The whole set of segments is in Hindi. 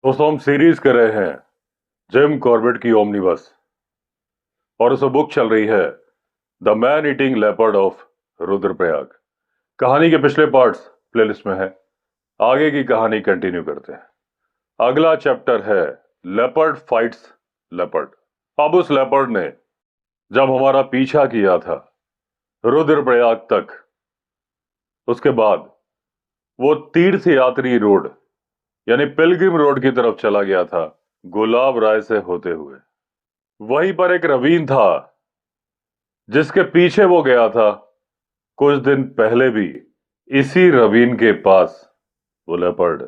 दोस्तों हम सीरीज कर रहे हैं जिम कॉर्बेट की ओमनिबस और उसमें बुक चल रही है the man eating leopard of Rudraprayag. कहानी के पिछले पार्ट्स प्लेलिस्ट में है। आगे की कहानी कंटिन्यू करते हैं। अगला चैप्टर है लेपर्ड फाइट्स लेपर्ड। अब उस लेपर्ड ने जब हमारा पीछा किया था रुद्रप्रयाग तक, उसके बाद वो तीर्थ यात्री रोड यानी पिलग्रिम रोड की तरफ चला गया था गुलाब राय से होते हुए। वहीं पर एक रवीन था जिसके पीछे वो गया था कुछ दिन पहले भी। इसी रवीन के पास वो लेपर्ड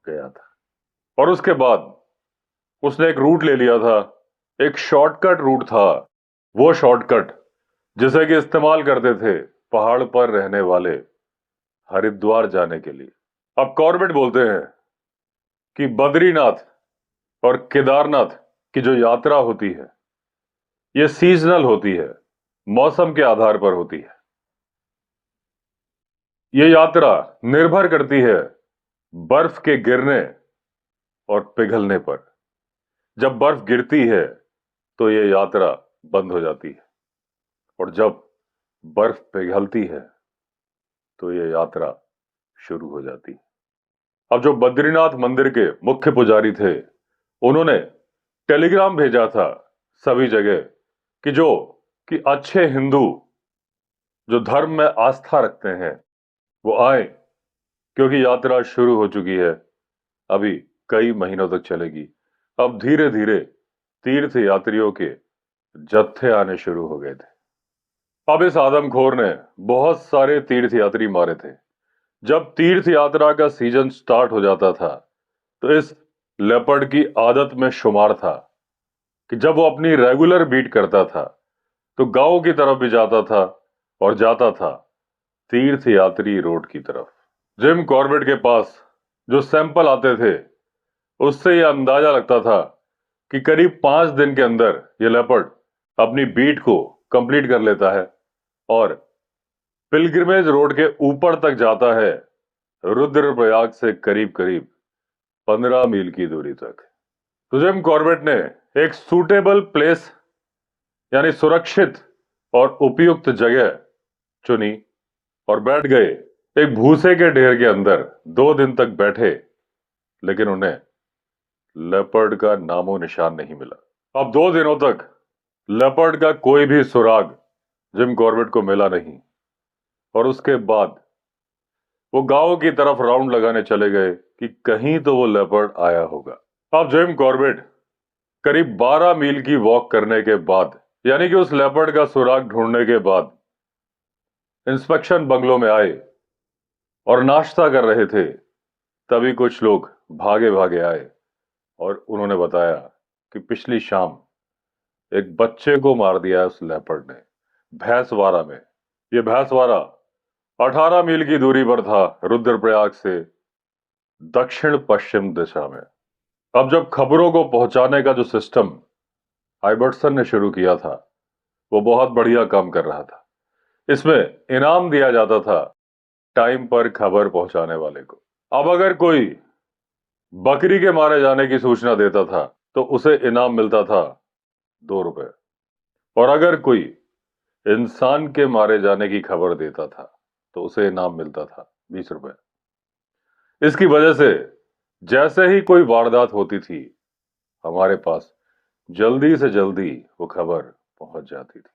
गया था और उसके बाद उसने एक रूट ले लिया था। एक शॉर्टकट रूट था, वो शॉर्टकट जिसे कि इस्तेमाल करते थे पहाड़ पर रहने वाले हरिद्वार जाने के लिए। अब कॉर्बेट बोलते हैं कि बद्रीनाथ और केदारनाथ की जो यात्रा होती है ये सीजनल होती है, मौसम के आधार पर होती है। ये यात्रा निर्भर करती है बर्फ के गिरने और पिघलने पर। जब बर्फ गिरती है तो ये यात्रा बंद हो जाती है और जब बर्फ पिघलती है तो ये यात्रा शुरू हो जाती है। अब जो बद्रीनाथ मंदिर के मुख्य पुजारी थे उन्होंने टेलीग्राम भेजा था सभी जगह कि अच्छे हिंदू जो धर्म में आस्था रखते हैं वो आए, क्योंकि यात्रा शुरू हो चुकी है, अभी कई महीनों तक चलेगी। अब धीरे धीरे तीर्थ यात्रियों के जत्थे आने शुरू हो गए थे। अब इस आदमखोर ने बहुत सारे तीर्थ यात्री मारे थे। जब तीर्थ यात्रा का सीजन स्टार्ट हो जाता था तो इस लेपर्ड की आदत में शुमार था कि जब वो अपनी रेगुलर बीट करता था तो गांव की तरफ भी जाता था और जाता था तीर्थ यात्री रोड की तरफ। जिम कॉर्बेट के पास जो सैंपल आते थे उससे यह अंदाजा लगता था कि करीब 5 दिन के अंदर यह लेपर्ड अपनी बीट को कंप्लीट कर लेता है और पिलग्रिमेज रोड के ऊपर तक जाता है, रुद्रप्रयाग से करीब करीब 15 मील की दूरी तक। तो जिम कॉर्बेट ने एक सूटेबल प्लेस यानी सुरक्षित और उपयुक्त जगह चुनी और बैठ गए। एक भूसे के ढेर के अंदर 2 दिन तक बैठे, लेकिन उन्हें लेपर्ड का नामो निशान नहीं मिला। अब 2 दिनों तक लेपर्ड का कोई भी सुराग जिम कॉर्बेट को मिला नहीं और उसके बाद वो गांव की तरफ राउंड लगाने चले गए कि कहीं तो वो लेपर्ड आया होगा। अब जिम कॉर्बेट करीब 12 मील की वॉक करने के बाद, यानी कि उस लेपर्ड का सुराग ढूंढने के बाद, इंस्पेक्शन बंगलों में आए और नाश्ता कर रहे थे। तभी कुछ लोग भागे भागे आए और उन्होंने बताया कि पिछली शाम एक बच्चे को मार दिया है उस लेपर्ड ने भैंसवाड़ा में। यह भैंसवाड़ा 18 मील की दूरी पर था रुद्रप्रयाग से दक्षिण पश्चिम दिशा में। अब जब खबरों को पहुंचाने का जो सिस्टम हाइबर्टसन ने शुरू किया था वो बहुत बढ़िया काम कर रहा था। इसमें इनाम दिया जाता था टाइम पर खबर पहुंचाने वाले को। अब अगर कोई बकरी के मारे जाने की सूचना देता था तो उसे इनाम मिलता था 2 रुपए, और अगर कोई इंसान के मारे जाने की खबर देता था तो उसे इनाम मिलता था 20 रुपए। इसकी वजह से जैसे ही कोई वारदात होती थी हमारे पास जल्दी से जल्दी वो खबर पहुंच जाती थी।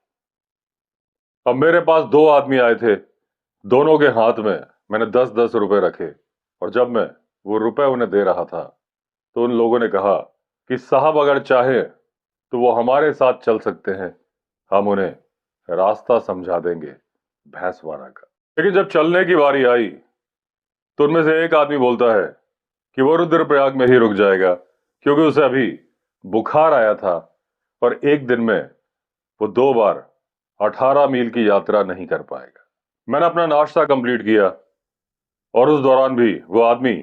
अब मेरे पास 2 आदमी आए थे, दोनों के हाथ में मैंने 10-10 रुपए रखे और जब मैं वो रुपए उन्हें दे रहा था तो उन लोगों ने कहा कि साहब अगर चाहे तो वो हमारे साथ चल सकते हैं, हम उन्हें रास्ता समझा देंगे भैंसवाड़ा का। लेकिन जब चलने की बारी आई तो उनमें से एक आदमी बोलता है कि वो रुद्रप्रयाग में ही रुक जाएगा क्योंकि उसे अभी बुखार आया था और एक दिन में वो 2 बार 18 मील की यात्रा नहीं कर पाएगा। मैंने अपना नाश्ता कंप्लीट किया और उस दौरान भी वो आदमी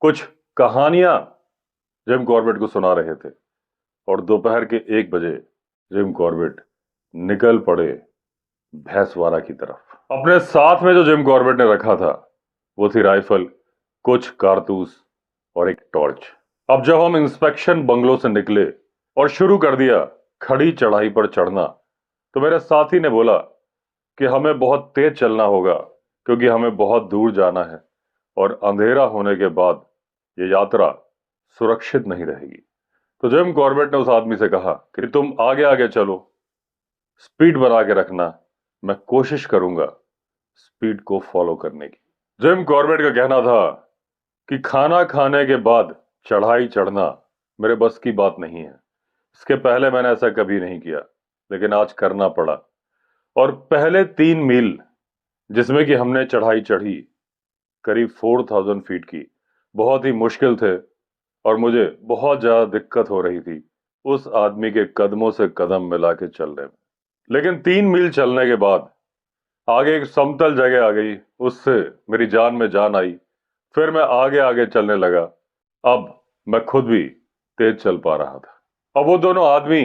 कुछ कहानियां जिम कॉर्बेट को सुना रहे थे और दोपहर के 1 बजे जिम कॉर्बेट निकल पड़े भैंसवाड़ा की तरफ। अपने साथ में जो जिम कॉर्बेट ने रखा था वो थी राइफल, कुछ कारतूस और एक टॉर्च। अब जब हम इंस्पेक्शन बंगलो से निकले और शुरू कर दिया खड़ी चढ़ाई पर चढ़ना, तो मेरे साथी ने बोला कि हमें बहुत तेज चलना होगा क्योंकि हमें बहुत दूर जाना है और अंधेरा होने के बाद ये यात्रा सुरक्षित नहीं रहेगी। तो जिम कॉर्बेट ने उस आदमी से कहा कि तुम आगे आगे चलो, स्पीड बना के रखना, मैं कोशिश करूंगा स्पीड को फॉलो करने की। जिम कॉर्बेट का कहना था कि खाना खाने के बाद चढ़ाई चढ़ना मेरे बस की बात नहीं है। इसके पहले मैंने ऐसा कभी नहीं किया, लेकिन आज करना पड़ा। और पहले 3 मील जिसमें कि हमने चढ़ाई चढ़ी, करीब 4000 फीट की, बहुत ही मुश्किल थे और मुझे बहुत ज्यादा दिक्कत हो रही थी उस आदमी के कदमों से कदम मिला के चलने में। लेकिन 3 मील चलने के बाद आगे एक समतल जगह आ गई, उससे मेरी जान में जान आई। फिर मैं आगे आगे चलने लगा। अब मैं खुद भी तेज चल पा रहा था। अब वो दोनों आदमी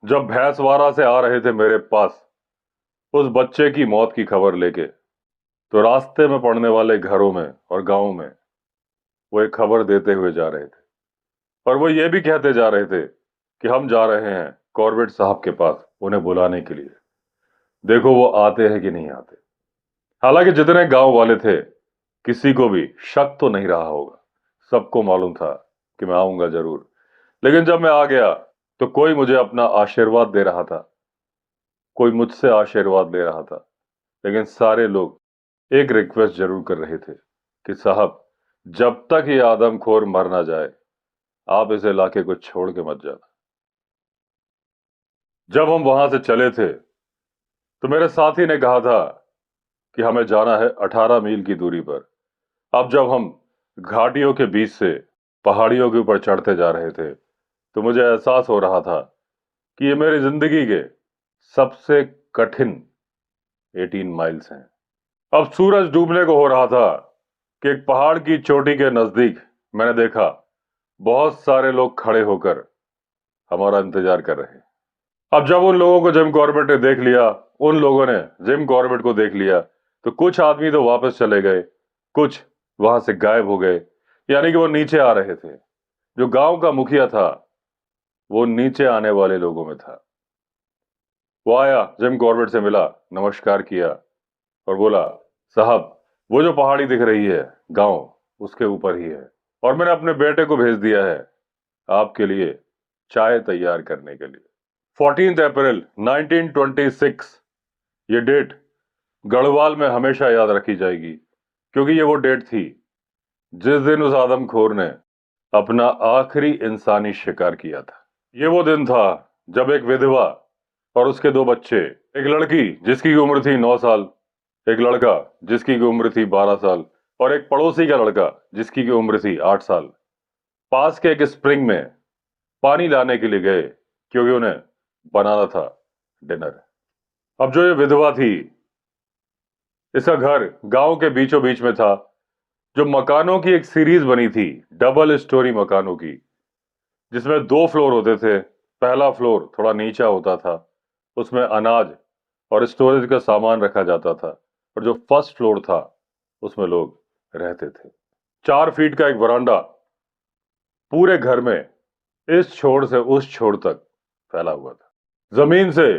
जब भैंसवाड़ा से आ रहे थे मेरे पास उस बच्चे की मौत की खबर लेके, तो रास्ते में पड़ने वाले घरों में और गांवों में वो एक खबर देते हुए जा रहे थे और वो ये भी कहते जा रहे थे कि हम जा रहे हैं कॉर्बेट साहब के पास उन्हें बुलाने के लिए, देखो वो आते हैं कि नहीं आते। हालांकि जितने गांव वाले थे किसी को भी शक तो नहीं रहा होगा, सबको मालूम था कि मैं आऊंगा जरूर। लेकिन जब मैं आ गया तो कोई मुझे अपना आशीर्वाद दे रहा था, कोई मुझसे आशीर्वाद ले रहा था, लेकिन सारे लोग एक रिक्वेस्ट जरूर कर रहे थे कि साहब जब तक ये आदमखोर मर ना जाए आप इस इलाके को छोड़ के मत जाना। जब हम वहां से चले थे तो मेरे साथी ने कहा था कि हमें जाना है 18 मील की दूरी पर। अब जब हम घाटियों के बीच से पहाड़ियों के ऊपर चढ़ते जा रहे थे तो मुझे एहसास हो रहा था कि ये मेरी जिंदगी के सबसे कठिन 18 माइल्स हैं। अब सूरज डूबने को हो रहा था कि एक पहाड़ की चोटी के नजदीक मैंने देखा बहुत सारे लोग खड़े होकर हमारा इंतजार कर रहे हैं। अब जब उन लोगों को जिम कॉर्बेट ने देख लिया, उन लोगों ने जिम कॉर्बेट को देख लिया, तो कुछ आदमी तो वापस चले गए, कुछ वहां से गायब हो गए, यानी कि वो नीचे आ रहे थे। जो गांव का मुखिया था वो नीचे आने वाले लोगों में था। वो आया, जिम कॉर्बेट से मिला, नमस्कार किया और बोला साहब वो जो पहाड़ी दिख रही है गांव उसके ऊपर ही है और मैंने अपने बेटे को भेज दिया है आपके लिए चाय तैयार करने के लिए। 14 अप्रैल 1926, ये डेट गढ़वाल में हमेशा याद रखी जाएगी क्योंकि ये वो डेट थी जिस दिन उस आदमखोर ने अपना आखिरी इंसानी शिकार किया था। ये वो दिन था जब एक विधवा और उसके 2 बच्चे, एक लड़की जिसकी उम्र थी 9 साल, एक लड़का जिसकी उम्र थी 12 साल और एक पड़ोसी का लड़का जिसकी उम्र थी 8 साल, पास के एक स्प्रिंग में पानी लाने के लिए गए क्योंकि उन्हें बनाना था डिनर। अब जो ये विधवा थी इसका घर गांव के बीचों बीच में था। जो मकानों की एक सीरीज बनी थी, डबल स्टोरी मकानों की, जिसमें 2 फ्लोर होते थे। पहला फ्लोर थोड़ा नीचा होता था, उसमें अनाज और स्टोरेज का सामान रखा जाता था, और जो फर्स्ट फ्लोर था उसमें लोग रहते थे। 4 फीट का एक वरांडा पूरे घर में इस छोर से उस छोर तक फैला हुआ था। जमीन से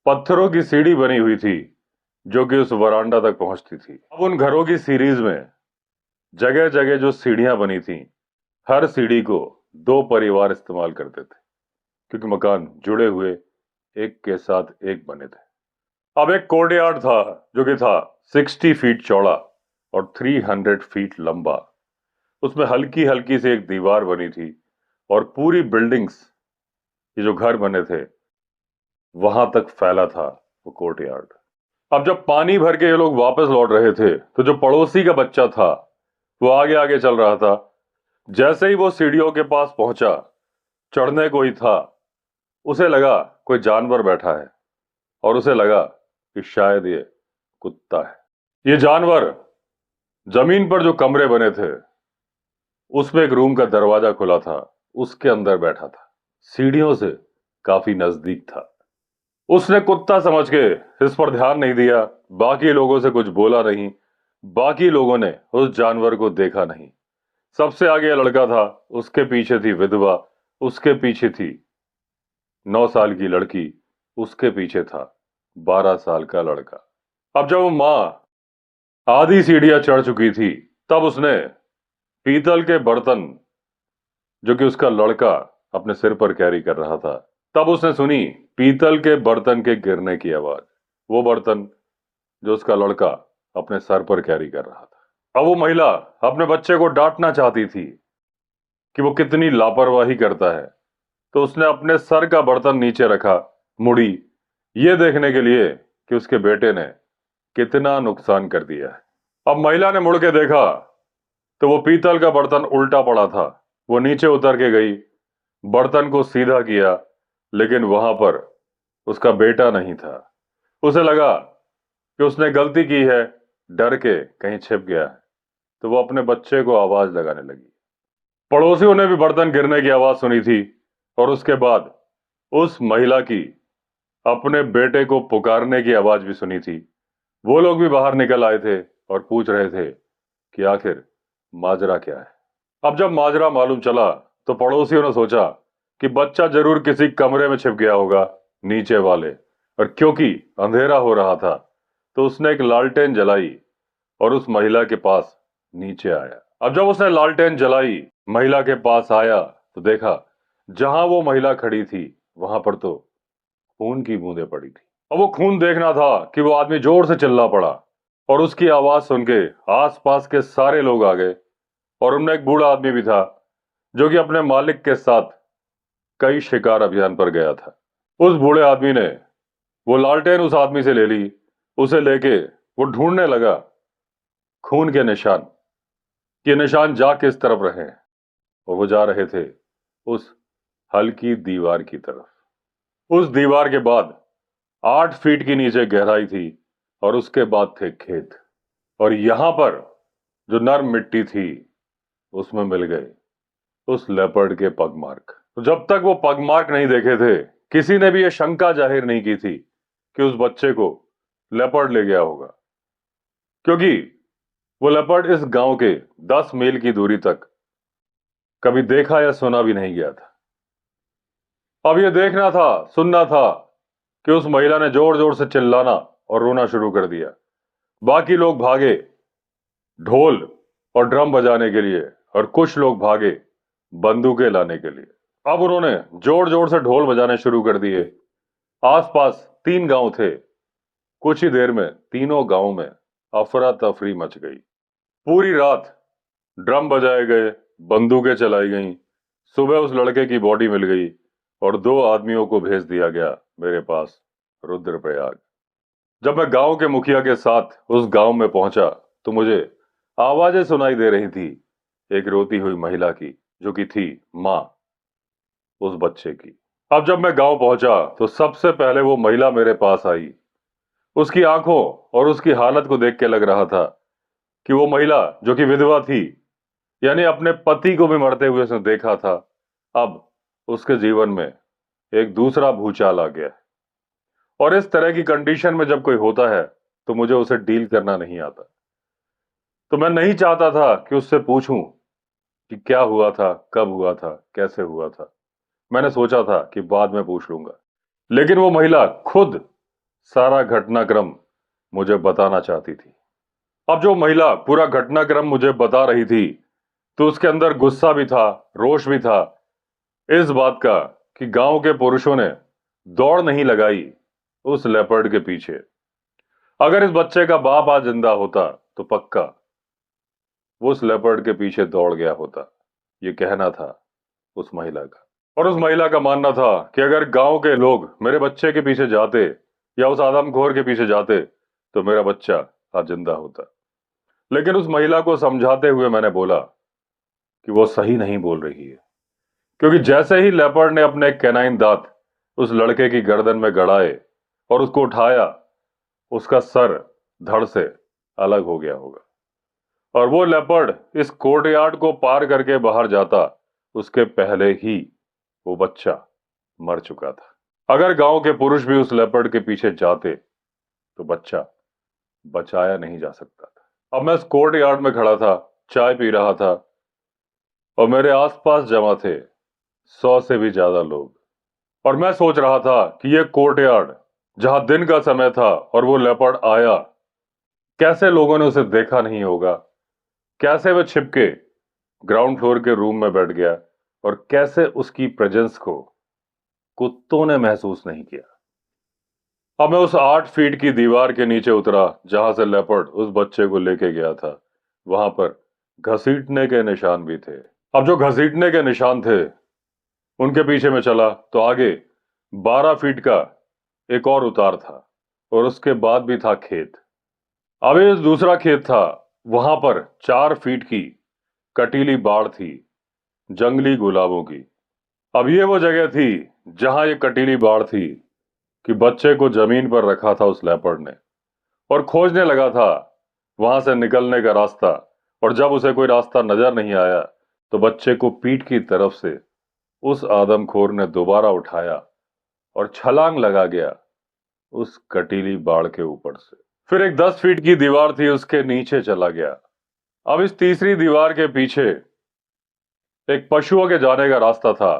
पत्थरों की सीढ़ी बनी हुई थी जो कि उस वरांडा तक पहुंचती थी। अब उन घरों की सीरीज में जगह जगह जो सीढ़ियां बनी थी, हर सीढ़ी को 2 परिवार इस्तेमाल करते थे क्योंकि मकान जुड़े हुए एक के साथ एक बने थे। अब एक कोर्टयार्ड था जो कि था 60 फीट चौड़ा और 300 फीट लंबा। उसमें हल्की हल्की से एक दीवार बनी थी और पूरी बिल्डिंग्स, ये जो घर बने थे, वहां तक फैला था वो कोर्टयार्ड। अब जब पानी भर के ये लोग वापस लौट रहे थे तो जो पड़ोसी का बच्चा था वो आगे आगे चल रहा था। जैसे ही वो सीढ़ियों के पास पहुंचा, चढ़ने को ही था, उसे लगा कोई जानवर बैठा है और उसे लगा कि शायद ये कुत्ता है। ये जानवर जमीन पर जो कमरे बने थे उसमें एक रूम का दरवाजा खुला था, उसके अंदर बैठा था, सीढ़ियों से काफी नजदीक था। उसने कुत्ता समझ के इस पर ध्यान नहीं दिया, बाकी लोगों से कुछ बोला नहीं, बाकी लोगों ने उस जानवर को देखा नहीं। सबसे आगे लड़का था, उसके पीछे थी विधवा, उसके पीछे थी 9 साल की लड़की, उसके पीछे था 12 साल का लड़का। अब जब वो माँ आधी सीढ़ियां चढ़ चुकी थी, तब उसने पीतल के बर्तन जो कि उसका लड़का अपने सिर पर कैरी कर रहा था, तब उसने सुनी पीतल के बर्तन के गिरने की आवाज। वो बर्तन जो उसका लड़का अपने सर पर कैरी कर रहा था। अब वो महिला अपने बच्चे को डांटना चाहती थी कि वो कितनी लापरवाही करता है, तो उसने अपने सर का बर्तन नीचे रखा, मुड़ी, ये देखने के लिए कि उसके बेटे ने कितना नुकसान कर दिया है। अब महिला ने मुड़ के देखा तो वो पीतल का बर्तन उल्टा पड़ा था। वो नीचे उतर के गई, बर्तन को सीधा किया, लेकिन वहां पर उसका बेटा नहीं था। उसे लगा कि उसने गलती की है, डर के कहीं छिप गया है, तो वो अपने बच्चे को आवाज लगाने लगी। पड़ोसियों ने भी बर्तन गिरने की आवाज सुनी थी और उसके बाद उस महिला की अपने बेटे को पुकारने की आवाज भी सुनी थी। वो लोग भी बाहर निकल आए थे और पूछ रहे थे कि आखिर माजरा क्या है। अब जब माजरा मालूम चला तो पड़ोसियों ने सोचा कि बच्चा जरूर किसी कमरे में छिप गया होगा, नीचे वाले, और क्योंकि अंधेरा हो रहा था तो उसने एक लालटेन जलाई और उस महिला के पास नीचे आया। अब जब उसने लालटेन जलाई, महिला के पास आया, तो देखा जहां वो महिला खड़ी थी वहां पर तो खून की बूंदें पड़ी थी। अब वो खून देखना था कि वो आदमी जोर से चिल्ला पड़ा और उसकी आवाज सुन के आसपास के सारे लोग आ गए और उनमें एक बूढ़ा आदमी भी था जो कि अपने मालिक के साथ कई शिकार अभियान पर गया था। उस बूढ़े आदमी ने वो लालटेन उस आदमी से ले ली। उसे लेके वो ढूंढने लगा खून के निशान, कि निशान जा किस तरफ रहे हैं, और वो जा रहे थे उस हल्की दीवार की तरफ। उस दीवार के बाद 8 फीट की नीचे गहराई थी और उसके बाद थे खेत, और यहां पर जो नर्म मिट्टी थी उसमें मिल गए उस लेपर्ड के पगमार्क। तो जब तक वो पगमार्क नहीं देखे थे, किसी ने भी यह शंका जाहिर नहीं की थी कि उस बच्चे को लेपर्ड ले गया होगा, क्योंकि वो लेपर्ड इस गांव के 10 मील की दूरी तक कभी देखा या सुना भी नहीं गया था। अब ये देखना था, सुनना था कि उस महिला ने जोर जोर से चिल्लाना और रोना शुरू कर दिया। बाकी लोग भागे ढोल और ड्रम बजाने के लिए, और कुछ लोग भागे बंदूकें लाने के लिए। अब उन्होंने जोर जोर से ढोल बजाने शुरू कर दिए। आसपास 3 गांव थे। कुछ ही देर में तीनों गांवों में अफरा तफरी मच गई। पूरी रात ड्रम बजाए गए, बंदूकें चलाई गईं। सुबह उस लड़के की बॉडी मिल गई और 2 आदमियों को भेज दिया गया मेरे पास, रुद्रप्रयाग। जब मैं गांव के मुखिया के साथ उस गांव में पहुंचा तो मुझे आवाजें सुनाई दे रही थी, एक रोती हुई महिला की जो कि थी मां उस बच्चे की। अब जब मैं गांव पहुंचा तो सबसे पहले वो महिला मेरे पास आई। उसकी आंखों और उसकी हालत को देख के लग रहा था कि वो महिला जो कि विधवा थी, यानी अपने पति को भी मरते हुए उसने देखा था, अब उसके जीवन में एक दूसरा भूचाल आ गया है। और इस तरह की कंडीशन में जब कोई होता है तो मुझे उसे डील करना नहीं आता। तो मैं नहीं चाहता था कि उससे पूछूं कि क्या हुआ था, कब हुआ था, कैसे हुआ था। मैंने सोचा था कि बाद में पूछ लूंगा, लेकिन वो महिला खुद सारा घटनाक्रम मुझे बताना चाहती थी। अब जो महिला पूरा घटनाक्रम मुझे बता रही थी तो उसके अंदर गुस्सा भी था, रोष भी था इस बात का कि गांव के पुरुषों ने दौड़ नहीं लगाई उस लेपर्ड के पीछे। अगर इस बच्चे का बाप आज जिंदा होता तो पक्का वो उस लेपर्ड के पीछे दौड़ गया होता, ये कहना था उस महिला का। और उस महिला का मानना था कि अगर गांव के लोग मेरे बच्चे के पीछे जाते या उस आदमखोर के पीछे जाते तो मेरा बच्चा आज जिंदा होता। लेकिन उस महिला को समझाते हुए मैंने बोला कि वो सही नहीं बोल रही है, क्योंकि जैसे ही लेपर्ड ने अपने कैनाइन दांत उस लड़के की गर्दन में गड़ाए और उसको उठाया, उसका सर धड़ से अलग हो गया होगा, और वो लेपर्ड इस कोर्टयार्ड को पार करके बाहर जाता उसके पहले ही वो बच्चा मर चुका था। अगर गांव के पुरुष भी उस लेपर्ड के पीछे जाते तो बच्चा बचाया नहीं जा सकता था। अब मैं इस कोर्टयार्ड में खड़ा था, चाय पी रहा था, और मेरे आसपास जमा थे 100 से भी ज्यादा लोग। और मैं सोच रहा था कि यह कोर्टयार्ड, जहां दिन का समय था और वो लेपर्ड आया, कैसे लोगों ने उसे देखा नहीं होगा, कैसे वह छिपके ग्राउंड फ्लोर के रूम में बैठ गया और कैसे उसकी प्रेजेंस को कुत्तों ने महसूस नहीं किया। अब मैं उस 8 फीट की दीवार के नीचे उतरा जहां से लेपर्ड उस बच्चे को लेके गया था। वहां पर घसीटने के निशान भी थे। अब जो घसीटने के निशान थे उनके पीछे मैं चला तो आगे 12 फीट का एक और उतार था और उसके बाद भी था खेत। अब ये दूसरा खेत था, वहां पर 4 फीट की कटीली बाड़ थी, जंगली गुलाबों की। अब ये वो जगह थी जहां ये कटीली बाड़ थी कि बच्चे को जमीन पर रखा था उस लेपर्ड ने और खोजने लगा था वहां से निकलने का रास्ता। और जब उसे कोई रास्ता नजर नहीं आया तो बच्चे को पीठ की तरफ से उस आदमखोर ने दोबारा उठाया और छलांग लगा गया उस कटीली बाड़ के ऊपर से। फिर एक 10 फीट की दीवार थी, उसके नीचे चला गया। अब इस तीसरी दीवार के पीछे एक पशुओं के जाने का रास्ता था।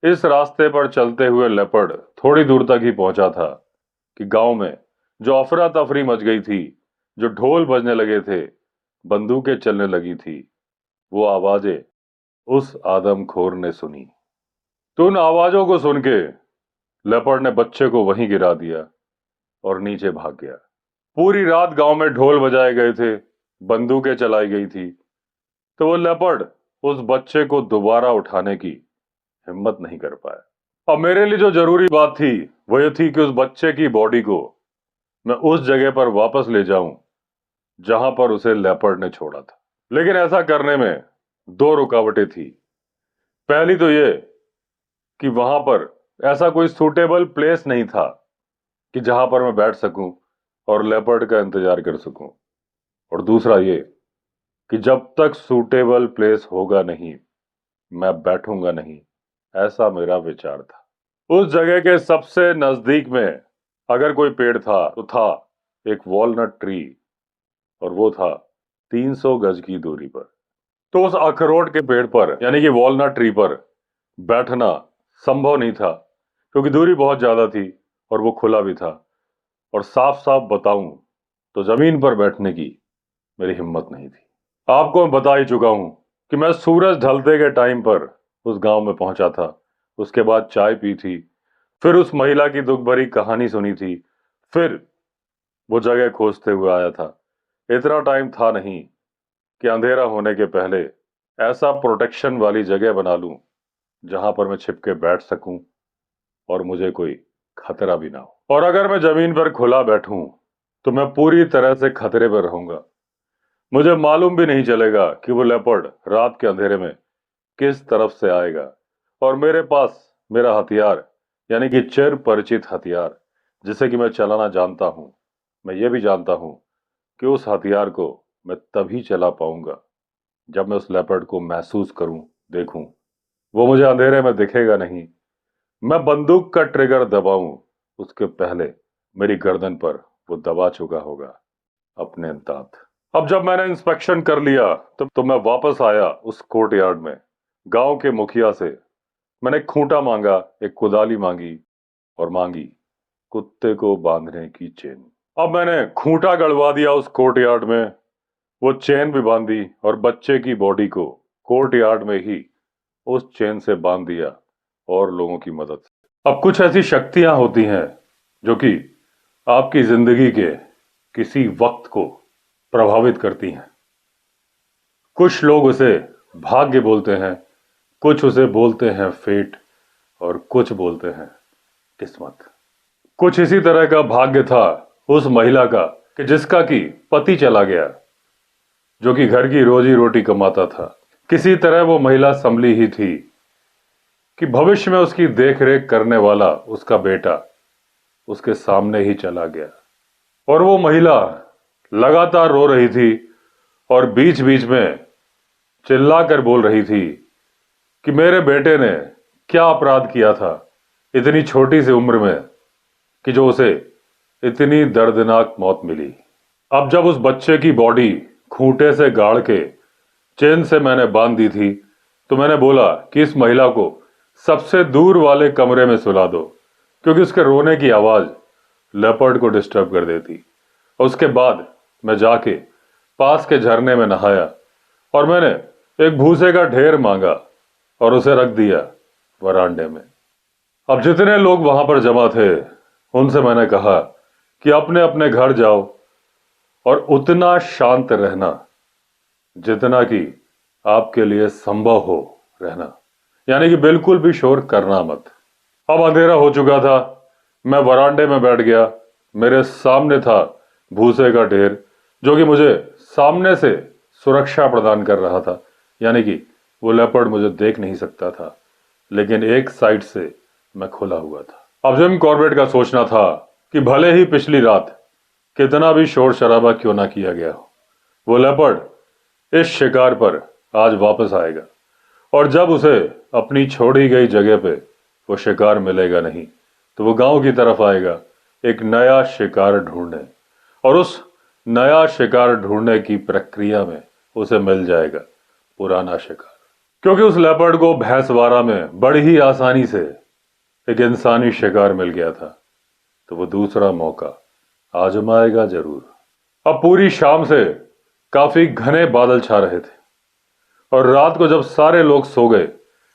इस रास्ते पर चलते हुए लेपर्ड थोड़ी दूर तक ही पहुंचा था कि गांव में जो अफरा तफरी मच गई थी, जो ढोल बजने लगे थे, बंदूकें चलने लगी थी, वो आवाजें उस आदमखोर ने सुनी। तो उन आवाजों को सुन के लेपर्ड ने बच्चे को वहीं गिरा दिया और नीचे भाग गया। पूरी रात गांव में ढोल बजाए गए थे, बंदूकें चलाई गई थी, तो वो लेपर्ड उस बच्चे को दोबारा उठाने की हिम्मत नहीं कर पाया। अब मेरे लिए जो जरूरी बात थी वो ये थी कि उस बच्चे की बॉडी को मैं उस जगह पर वापस ले जाऊं जहां पर उसे लेपर्ड ने छोड़ा था। लेकिन ऐसा करने में 2 रुकावटें थी। पहली तो ये कि वहां पर ऐसा कोई सूटेबल प्लेस नहीं था कि जहां पर मैं बैठ सकूं और लेपर्ड का इंतजार कर सकूं। और दूसरा ये कि जब तक सूटेबल प्लेस होगा नहीं, मैं बैठूंगा नहीं, ऐसा मेरा विचार था। उस जगह के सबसे नजदीक में अगर कोई पेड़ था तो था एक वॉलनट ट्री, और वो था 300 गज की दूरी पर। तो उस अखरोट के पेड़ पर यानी कि वॉलनट ट्री पर बैठना संभव नहीं था क्योंकि दूरी बहुत ज्यादा थी और वो खुला भी था। और साफ साफ बताऊं तो जमीन पर बैठने की मेरी हिम्मत नहीं थी। आपको मैं बता ही चुका हूं कि मैं सूरज ढलते के टाइम पर उस गांव में पहुंचा था। उसके बाद चाय पी थी, फिर उस महिला की दुख भरी कहानी सुनी थी, फिर वो जगह खोजते हुए आया था। इतना टाइम था नहीं कि अंधेरा होने के पहले ऐसा प्रोटेक्शन वाली जगह बना लूं जहां पर मैं छिपके बैठ सकूं और मुझे कोई खतरा भी ना हो। और अगर मैं जमीन पर खुला बैठूं तो मैं पूरी तरह से खतरे पर रहूंगा। मुझे मालूम भी नहीं चलेगा कि वो लेपर्ड रात के अंधेरे में किस तरफ से आएगा। और मेरे पास मेरा हथियार यानी कि चिर परिचित हथियार जिसे कि मैं चलाना जानता हूं, मैं ये भी जानता हूं कि उस हथियार को मैं तभी चला पाऊंगा जब मैं उस लेपर्ड को महसूस करूं, देखूं। वो मुझे अंधेरे में दिखेगा नहीं। मैं बंदूक का ट्रिगर दबाऊं उसके पहले मेरी गर्दन पर वो दबा चुका होगा अपने दांत। अब जब मैंने इंस्पेक्शन कर लिया तो मैं वापस आया उस कोर्टयार्ड में। गांव के मुखिया से मैंने एक खूंटा मांगा, एक कुदाली मांगी और मांगी कुत्ते को बांधने की चेन। अब मैंने खूंटा गड़वा दिया उस कोर्टयार्ड में, वो चेन भी बांधी और बच्चे की बॉडी को कोर्टयार्ड में ही उस चेन से बांध दिया और लोगों की मदद से। अब कुछ ऐसी शक्तियां होती हैं जो कि आपकी जिंदगी के किसी वक्त को प्रभावित करती हैं। कुछ लोग उसे भाग्य बोलते हैं, कुछ उसे बोलते हैं फेट, और कुछ बोलते हैं किस्मत। कुछ इसी तरह का भाग्य था उस महिला का कि जिसका कि पति चला गया, जो कि घर की रोजी रोटी कमाता था। किसी तरह वो महिला संभली ही थी कि भविष्य में उसकी देखरेख करने वाला उसका बेटा उसके सामने ही चला गया। और वो महिला लगातार रो रही थी और बीच बीच में चिल्लाकर बोल रही थी कि मेरे बेटे ने क्या अपराध किया था इतनी छोटी सी उम्र में कि जो उसे इतनी दर्दनाक मौत मिली। अब जब उस बच्चे की बॉडी खूंटे से गाड़ के चेन से मैंने बांध दी थी तो मैंने बोला कि इस महिला को सबसे दूर वाले कमरे में सुला दो, क्योंकि उसके रोने की आवाज लेपर्ड को डिस्टर्ब कर देती। और उसके बाद मैं जाके पास के झरने में नहाया और मैंने एक भूसे का ढेर मांगा और उसे रख दिया वरांडे में। अब जितने लोग वहां पर जमा थे उनसे मैंने कहा कि अपने अपने घर जाओ और उतना शांत रहना जितना कि आपके लिए संभव हो रहना, यानी कि बिल्कुल भी शोर करना मत। अब अंधेरा हो चुका था। मैं वरांडे में बैठ गया। मेरे सामने था भूसे का ढेर, जो कि मुझे सामने से सुरक्षा प्रदान कर रहा था, यानी कि वो लेपर्ड मुझे देख नहीं सकता था, लेकिन एक साइड से मैं खुला हुआ था। अब जिम कॉर्बेट का सोचना था कि भले ही पिछली रात कितना भी शोर शराबा क्यों ना किया गया हो, वो लेपर्ड इस शिकार पर आज वापस आएगा, और जब उसे अपनी छोड़ी गई जगह पे वो शिकार मिलेगा नहीं तो वो गांव की तरफ आएगा एक नया शिकार ढूंढने, और उस नया शिकार ढूंढने की प्रक्रिया में उसे मिल जाएगा पुराना शिकार। क्योंकि उस लेपर्ड को भैंसवाड़ा में बड़ी ही आसानी से एक इंसानी शिकार मिल गया था, तो वो दूसरा मौका आजमाएगा जरूर। अब पूरी शाम से काफी घने बादल छा रहे थे और रात को जब सारे लोग सो गए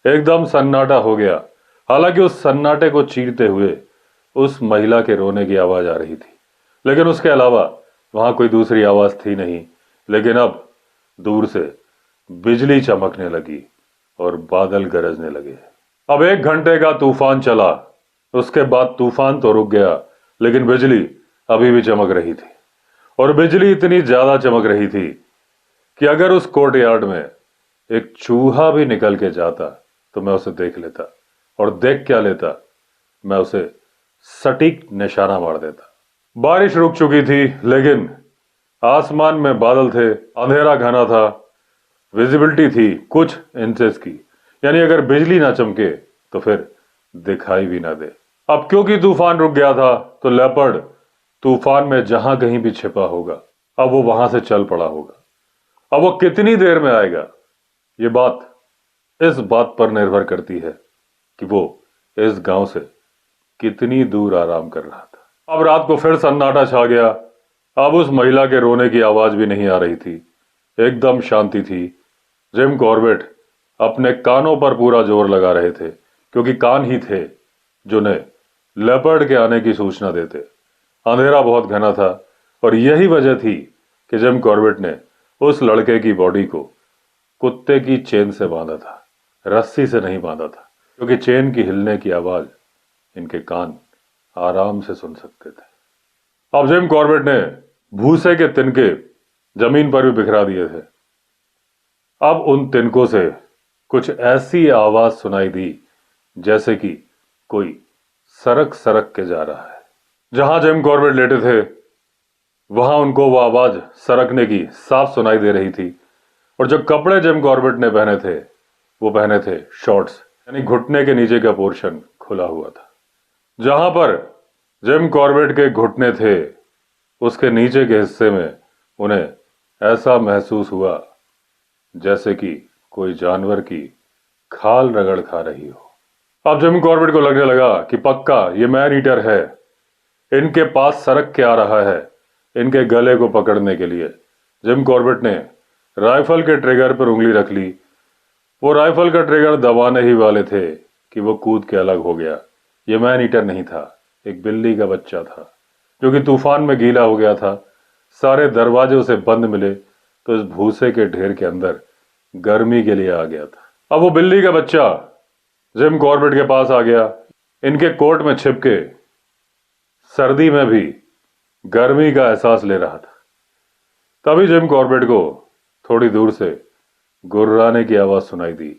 एकदम सन्नाटा हो गया। हालांकि उस सन्नाटे को चीरते हुए उस महिला के रोने की आवाज आ रही थी, लेकिन उसके अलावा वहां कोई दूसरी आवाज थी नहीं। लेकिन अब दूर से बिजली चमकने लगी और बादल गरजने लगे। अब 1 घंटे का तूफान चला। उसके बाद तूफान तो रुक गया, लेकिन बिजली अभी भी चमक रही थी, और बिजली इतनी ज्यादा चमक रही थी कि अगर उस कोर्टयार्ड में एक चूहा भी निकल के जाता तो मैं उसे देख लेता, और देख क्या लेता, मैं उसे सटीक निशाना मार देता। बारिश रुक चुकी थी, लेकिन आसमान में बादल थे, अंधेरा घना था, विजिबिलिटी थी कुछ इंचेस की, यानी अगर बिजली ना चमके तो फिर दिखाई भी ना दे। अब क्योंकि तूफान रुक गया था तो लेपर्ड तूफान में जहां कहीं भी छिपा होगा, अब वो वहां से चल पड़ा होगा। अब वो कितनी देर में आएगा, ये बात इस बात पर निर्भर करती है कि वो इस गांव से कितनी दूर आराम कर रहा था। अब रात को फिर सन्नाटा छा गया। अब उस महिला के रोने की आवाज भी नहीं आ रही थी, एकदम शांति थी। जिम कॉर्बेट अपने कानों पर पूरा जोर लगा रहे थे, क्योंकि कान ही थे जो ने लेपर्ड के आने की सूचना देते। अंधेरा बहुत घना था, और यही वजह थी कि जिम कॉर्बेट ने उस लड़के की बॉडी को कुत्ते की चेन से बांधा था, रस्सी से नहीं बांधा था, क्योंकि चेन की हिलने की आवाज इनके कान आराम से सुन सकते थे। अब जिम कॉर्बेट ने भूसे के तिनके जमीन पर भी बिखरा दिए थे। अब उन तिनकों से कुछ ऐसी आवाज सुनाई दी जैसे कि कोई सरक सरक के जा रहा है। जहां जिम कॉर्बेट लेटे थे वहां उनको वो आवाज सरकने की साफ सुनाई दे रही थी। और जो कपड़े जिम कॉर्बेट ने पहने थे वो पहने थे शॉर्ट्स, यानी घुटने के नीचे का पोर्शन खुला हुआ था। जहां पर जिम कॉर्बेट के घुटने थे उसके नीचे के हिस्से में उन्हें ऐसा महसूस हुआ जैसे कि कोई जानवर की खाल रगड़ खा रही हो। अब जिम कॉर्बेट को लगने लगा कि पक्का ये मैन ईटर है, इनके पास सरक के आ रहा है इनके गले को पकड़ने के लिए। जिम कॉर्बेट ने राइफल के ट्रिगर पर उंगली रख ली। वो राइफल का ट्रिगर दबाने ही वाले थे कि वो कूद के अलग हो गया। ये मैन ईटर नहीं था, एक बिल्ली का बच्चा था, जो कि तूफान में गीला हो गया था। सारे दरवाजे उसे बंद मिले तो इस भूसे के ढेर के अंदर गर्मी के लिए आ गया था। अब वो बिल्ली का बच्चा जिम कॉर्बेट के पास आ गया, इनके कोट में छिप के सर्दी में भी गर्मी का एहसास ले रहा था। तभी जिम कॉर्बेट को थोड़ी दूर से गुर्राने की आवाज सुनाई दी।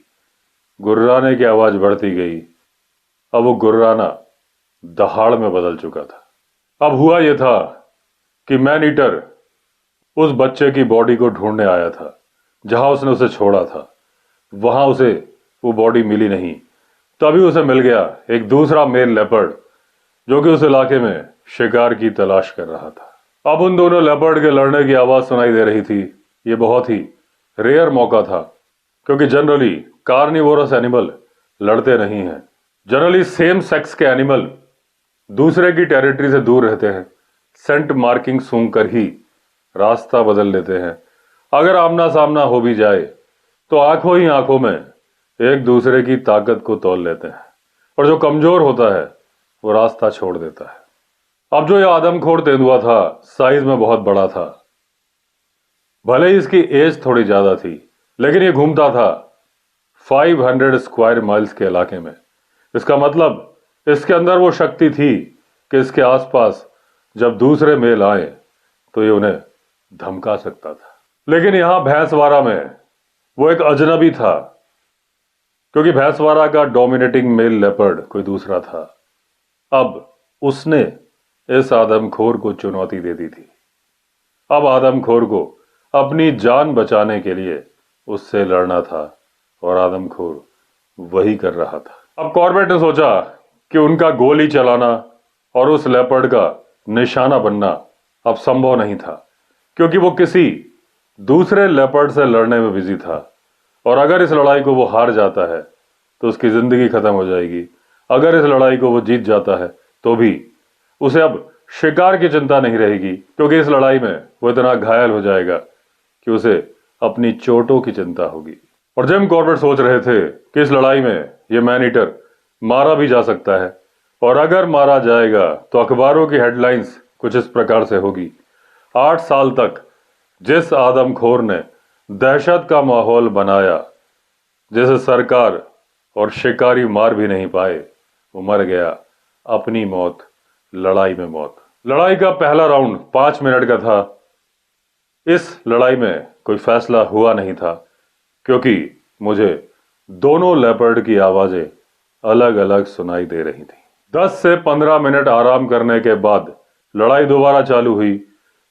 गुर्राने की आवाज बढ़ती गई। अब वो गुर्राना दहाड़ में बदल चुका था। अब हुआ यह था कि मैन ईटर उस बच्चे की बॉडी को ढूंढने आया था जहां उसने उसे छोड़ा था। वहां उसे वो बॉडी मिली नहीं। तभी उसे मिल गया एक दूसरा मेल लेपर्ड, जो कि उस इलाके में शिकार की तलाश कर रहा था। अब उन दोनों लेपर्ड के लड़ने की आवाज सुनाई दे रही थी। ये बहुत ही रेयर मौका था क्योंकि जनरली कार्निवोरस एनिमल लड़ते नहीं हैं। जनरली सेम सेक्स के एनिमल दूसरे की टेरिटरी से दूर रहते हैं, सेंट मार्किंग सूंघ कर ही रास्ता बदल लेते हैं। अगर आमना सामना हो भी जाए तो आंखों ही आंखों में एक दूसरे की ताकत को तौल लेते हैं, और जो कमजोर होता है वो रास्ता छोड़ देता है। अब जो यह आदमखोर तेंदुआ था, साइज में बहुत बड़ा था। भले ही इसकी एज थोड़ी ज्यादा थी, लेकिन ये घूमता था 500 स्क्वायर माइल्स के इलाके में। इसका मतलब इसके अंदर वो शक्ति थी कि इसके आसपास जब दूसरे मेल आए तो ये उन्हें धमका सकता था। लेकिन यहां भैंसवाड़ा में वो एक अजनबी था, क्योंकि भैंसवाड़ा का डोमिनेटिंग मेल लेपर्ड कोई दूसरा था। अब उसने इस आदमखोर को चुनौती दे दी थी। अब आदमखोर को अपनी जान बचाने के लिए उससे लड़ना था, और आदमखोर वही कर रहा था। अब कॉर्बेट ने सोचा कि उनका गोली चलाना और उस लेपर्ड का निशाना बनना अब संभव नहीं था, क्योंकि वो किसी दूसरे लेपर्ड से लड़ने में बिजी था, और अगर इस लड़ाई को वो हार जाता है तो उसकी जिंदगी खत्म हो जाएगी। अगर इस लड़ाई को वो जीत जाता है तो भी उसे अब शिकार की चिंता नहीं रहेगी, क्योंकि इस लड़ाई में वो इतना घायल हो जाएगा कि उसे अपनी चोटों की चिंता होगी। और जिम कॉर्बेट सोच रहे थे कि इस लड़ाई में ये मैन ईटर मारा भी जा सकता है, और अगर मारा जाएगा तो अखबारों की हेडलाइंस कुछ इस प्रकार से होगी: 8 साल तक जिस आदमखोर ने दहशत का माहौल बनाया, जिसे सरकार और शिकारी मार भी नहीं पाए, वो मर गया अपनी मौत, लड़ाई में मौत। लड़ाई का पहला राउंड 5 मिनट का था। इस लड़ाई में कोई फैसला हुआ नहीं था, क्योंकि मुझे दोनों लेपर्ड की आवाजें अलग अलग सुनाई दे रही थी। 10 से 15 मिनट आराम करने के बाद लड़ाई दोबारा चालू हुई,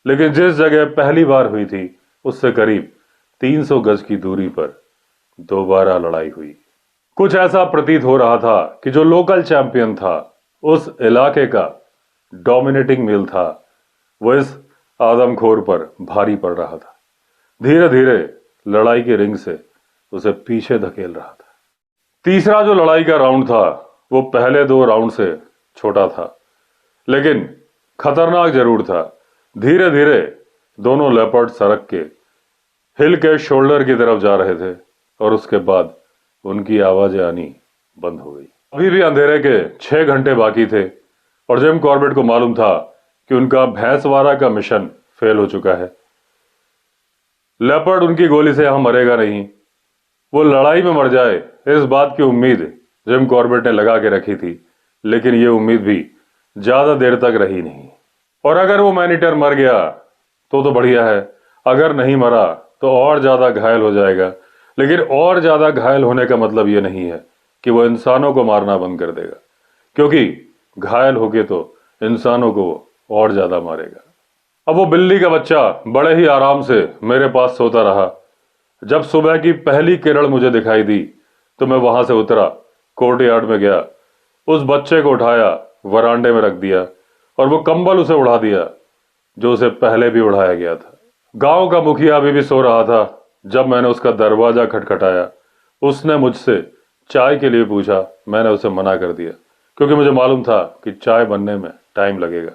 लेकिन जिस जगह पहली बार हुई थी उससे करीब 300 गज की दूरी पर दोबारा लड़ाई हुई। कुछ ऐसा प्रतीत हो रहा था कि जो लोकल चैंपियन था, उस इलाके का डोमिनेटिंग मेल था, वो इस आदमखोर पर भारी पड़ रहा था। धीरे धीरे लड़ाई के रिंग से उसे पीछे धकेल रहा था। तीसरा जो लड़ाई का राउंड था वो पहले 2 राउंड से छोटा था, लेकिन खतरनाक जरूर था। धीरे धीरे दोनों लेपर्ड सड़क के हिल के शोल्डर की तरफ जा रहे थे, और उसके बाद उनकी आवाजें आनी बंद हो गई। अभी भी अंधेरे के 6 घंटे बाकी थे, और जिम कॉर्बेट को मालूम था कि उनका भैंसवाड़ा का मिशन फेल हो चुका है। लेपर्ड उनकी गोली से यहां मरेगा नहीं, वो लड़ाई में मर जाए इस बात की उम्मीद जिम कॉर्बेट ने लगा के रखी थी, लेकिन ये उम्मीद भी ज्यादा देर तक रही नहीं। और अगर वो मैनीटर मर गया तो बढ़िया है, अगर नहीं मरा तो और ज्यादा घायल हो जाएगा। लेकिन और ज्यादा घायल होने का मतलब ये नहीं है कि वो इंसानों को मारना बंद कर देगा, क्योंकि घायल होके तो इंसानों को और ज्यादा मारेगा। अब वो बिल्ली का बच्चा बड़े ही आराम से मेरे पास सोता रहा। जब सुबह की पहली किरण मुझे दिखाई दी तो मैं वहां से उतरा, कोर्टयार्ड में गया, उस बच्चे को उठाया, वरांडे में रख दिया, और वो कंबल उसे उड़ा दिया जो उसे पहले भी उड़ाया गया था। गांव का मुखिया अभी भी सो रहा था। जब मैंने उसका दरवाजा खटखटाया, उसने मुझसे चाय के लिए पूछा। मैंने उसे मना कर दिया, क्योंकि मुझे मालूम था कि चाय बनने में टाइम लगेगा।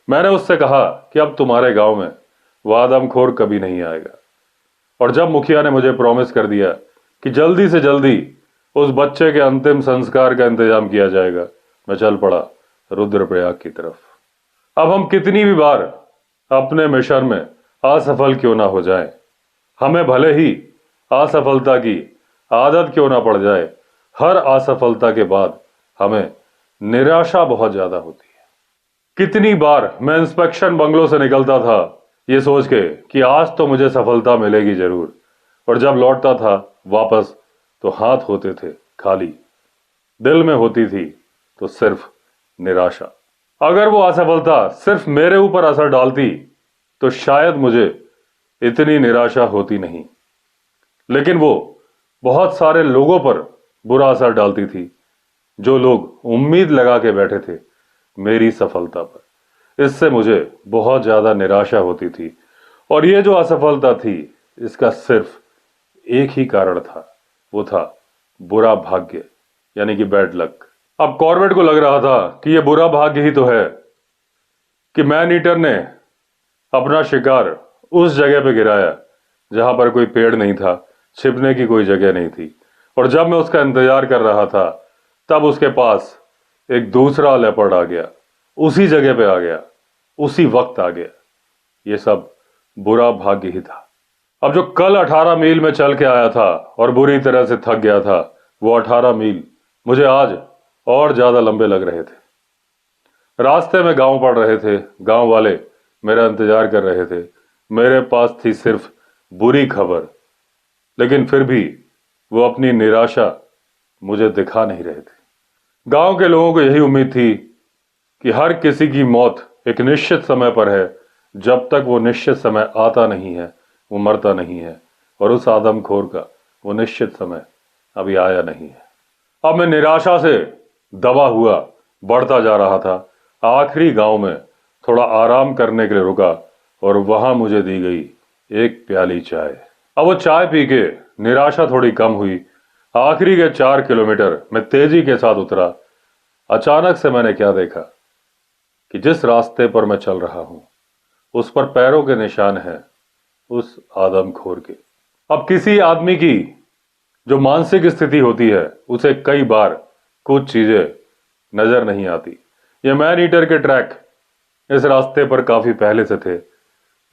मैंने उससे कहा कि अब तुम्हारे गांव में वो आदमखोर कभी नहीं आएगा। और जब मुखिया ने मुझे प्रॉमिस कर दिया कि जल्दी से जल्दी उस बच्चे के अंतिम संस्कार का इंतजाम किया जाएगा, मैं चल पड़ा रुद्रप्रयाग की तरफ। अब हम कितनी भी बार अपने मिशन में असफल क्यों ना हो जाएं, हमें भले ही असफलता की आदत क्यों ना पड़ जाए, हर असफलता के बाद हमें निराशा बहुत ज्यादा होती है। कितनी बार मैं इंस्पेक्शन बंगलों से निकलता था ये सोच के कि आज तो मुझे सफलता मिलेगी जरूर, और जब लौटता था वापस तो हाथ होते थे खाली, दिल में होती थी तो सिर्फ निराशा। अगर वो असफलता सिर्फ मेरे ऊपर असर डालती तो शायद मुझे इतनी निराशा होती नहीं, लेकिन वो बहुत सारे लोगों पर बुरा असर डालती थी, जो लोग उम्मीद लगा के बैठे थे मेरी सफलता पर। इससे मुझे बहुत ज्यादा निराशा होती थी, और ये जो असफलता थी इसका सिर्फ एक ही कारण था, वो था बुरा भाग्य, यानी कि बैड लक। अब कॉर्बेट को लग रहा था कि यह बुरा भाग्य ही तो है कि मैन ईटर ने अपना शिकार उस जगह पे गिराया जहां पर कोई पेड़ नहीं था, छिपने की कोई जगह नहीं थी। और जब मैं उसका इंतजार कर रहा था तब उसके पास एक दूसरा लेपर्ड आ गया, उसी जगह पे आ गया, उसी वक्त आ गया। ये सब बुरा भाग्य ही था। अब जो कल 18 मील में चल के आया था और बुरी तरह से थक गया था, वो 18 मील मुझे आज और ज्यादा लंबे लग रहे थे। रास्ते में गांव पड़ रहे थे, गांव वाले मेरा इंतजार कर रहे थे। मेरे पास थी सिर्फ बुरी खबर, लेकिन फिर भी वो अपनी निराशा मुझे दिखा नहीं रहे थे। गांव के लोगों को यही उम्मीद थी कि हर किसी की मौत एक निश्चित समय पर है, जब तक वो निश्चित समय आता नहीं है वो मरता नहीं है, और उस आदमखोर का वो निश्चित समय अभी आया नहीं है। अब मैं निराशा से दबा हुआ बढ़ता जा रहा था। आखिरी गांव में थोड़ा आराम करने के लिए रुका और वहां मुझे दी गई एक प्याली चाय। अब वो चाय पी के निराशा थोड़ी कम हुई। आखिरी के 4 किलोमीटर मैं तेजी के साथ उतरा। अचानक से मैंने क्या देखा कि जिस रास्ते पर मैं चल रहा हूं उस पर पैरों के निशान हैं उस आदमखोर के। अब किसी आदमी की जो मानसिक स्थिति होती है उसे कई बार कुछ चीजें नजर नहीं आती। ये मैन ईटर के ट्रैक इस रास्ते पर काफी पहले से थे,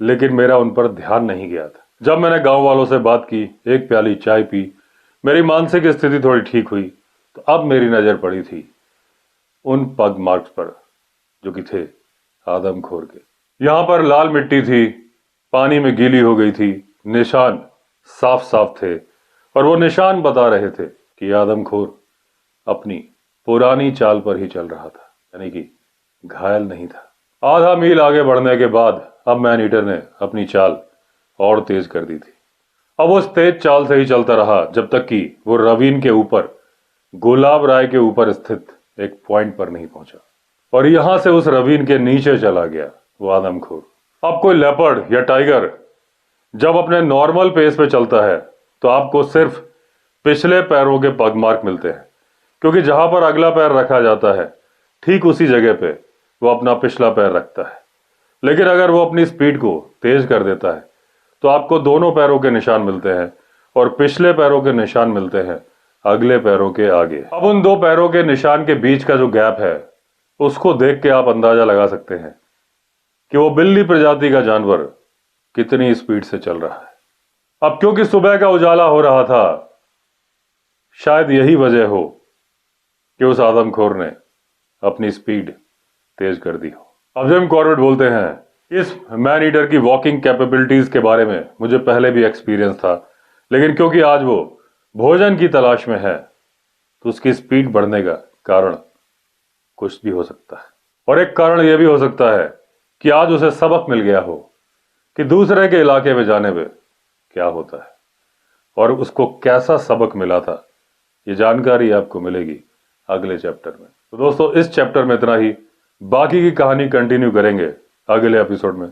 लेकिन मेरा उन पर ध्यान नहीं गया था। जब मैंने गांव वालों से बात की, एक प्याली चाय पी, मेरी मानसिक स्थिति थोड़ी ठीक हुई, तो अब मेरी नजर पड़ी थी उन पग मार्क्स पर जो कि थे आदमखोर के। यहां पर लाल मिट्टी थी, पानी में गीली हो गई थी, निशान साफ साफ थे और वो निशान बता रहे थे कि आदमखोर अपनी पुरानी चाल पर ही चल रहा था, यानी कि घायल नहीं था। आधा मील आगे बढ़ने के बाद अब मैन ईटर ने अपनी चाल और तेज कर दी थी। अब वो उस तेज चाल से ही चलता रहा जब तक कि वो रवीन के ऊपर, गुलाब राय के ऊपर स्थित एक पॉइंट पर नहीं पहुंचा, और यहां से उस रवीन के नीचे चला गया वो आदमखोर। अब कोई लेपर्ड या टाइगर जब अपने नॉर्मल पेस पे चलता है तो आपको सिर्फ पिछले पैरों के पग मार्क मिलते हैं, क्योंकि जहां पर अगला पैर रखा जाता है ठीक उसी जगह पे वो अपना पिछला पैर रखता है। लेकिन अगर वो अपनी स्पीड को तेज कर देता है तो आपको दोनों पैरों के निशान मिलते हैं और पिछले पैरों के निशान मिलते हैं अगले पैरों के आगे। अब उन दो पैरों के निशान के बीच का जो गैप है उसको देख के आप अंदाजा लगा सकते हैं कि वो बिल्ली प्रजाति का जानवर कितनी स्पीड से चल रहा है। अब क्योंकि सुबह का उजाला हो रहा था, शायद यही वजह हो कि उस आदमखोर ने अपनी स्पीड तेज कर दी हो। अब जिम कॉर्बेट बोलते हैं, इस मैन ईटर की वॉकिंग कैपेबिलिटीज के बारे में मुझे पहले भी एक्सपीरियंस था, लेकिन क्योंकि आज वो भोजन की तलाश में है तो उसकी स्पीड बढ़ने का कारण कुछ भी हो सकता है। और एक कारण यह भी हो सकता है कि आज उसे सबक मिल गया हो कि दूसरे के इलाके में जाने पे क्या होता है, और उसको कैसा सबक मिला था ये जानकारी आपको मिलेगी अगले चैप्टर में। तो दोस्तों, इस चैप्टर में इतना ही, बाकी की कहानी कंटिन्यू करेंगे अगले एपिसोड में।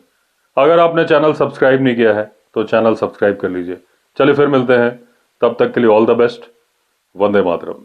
अगर आपने चैनल सब्सक्राइब नहीं किया है तो चैनल सब्सक्राइब कर लीजिए। चलिए फिर मिलते हैं, तब तक के लिए all the best. Vande Mataram.